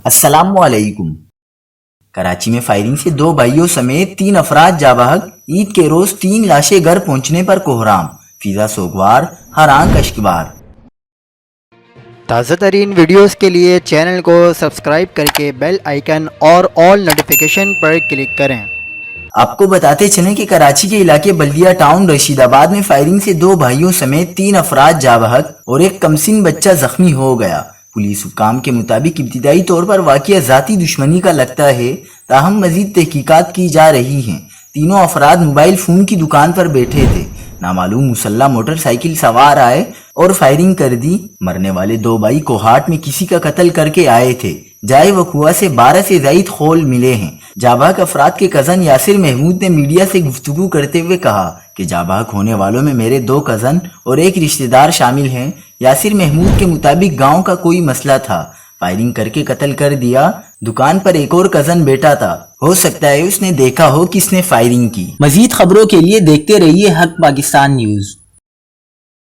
السلام علیکم۔ کراچی میں فائرنگ سے 2 بھائیوں سمیت 3 افراد جاں بحق، عید کے روز 3 لاشیں گھر پہنچنے پر کوہرام، فضا سوگوار، ہر آنکھ اشکبار۔ تازہ ترین ویڈیوز کے لیے چینل کو سبسکرائب کر کے بیل آئیکن اور آل نوٹیفیکیشن پر کلک کریں۔ آپ کو بتاتے چلیں کہ کراچی کے علاقے بلدیہ ٹاؤن رشید آباد میں فائرنگ سے 2 بھائیوں سمیت 3 افراد جاں بحق اور ایک کمسن بچہ زخمی ہو گیا۔ پولیس حکام کے مطابق ابتدائی طور پر واقعہ ذاتی دشمنی کا لگتا ہے، تاہم مزید تحقیقات کی جا رہی ہیں۔ تینوں افراد موبائل فون کی دکان پر بیٹھے تھے۔ نامعلوم مسلح موٹر سائیکل سوار آئے اور فائرنگ کر دی۔ مرنے والے 2 بھائی کوہاٹ میں کسی کا قتل کر کے آئے تھے۔ جائے وقوع سے 12 سے زائد خول ملے ہیں۔ جاں بحق افراد کے کزن یاسر محمود نے میڈیا سے گفتگو کرتے ہوئے کہا کہ جاں بحق ہونے والوں میں میرے 2 کزن اور ایک رشتہ دار شامل ہیں۔ یاسر محمود کے مطابق گاؤں کا کوئی مسئلہ تھا، فائرنگ کر کے قتل کر دیا۔ دکان پر ایک اور کزن بیٹا تھا، ہو سکتا ہے اس نے دیکھا ہو کس نے فائرنگ کی۔ مزید خبروں کے لیے دیکھتے رہیے حق پاکستان نیوز۔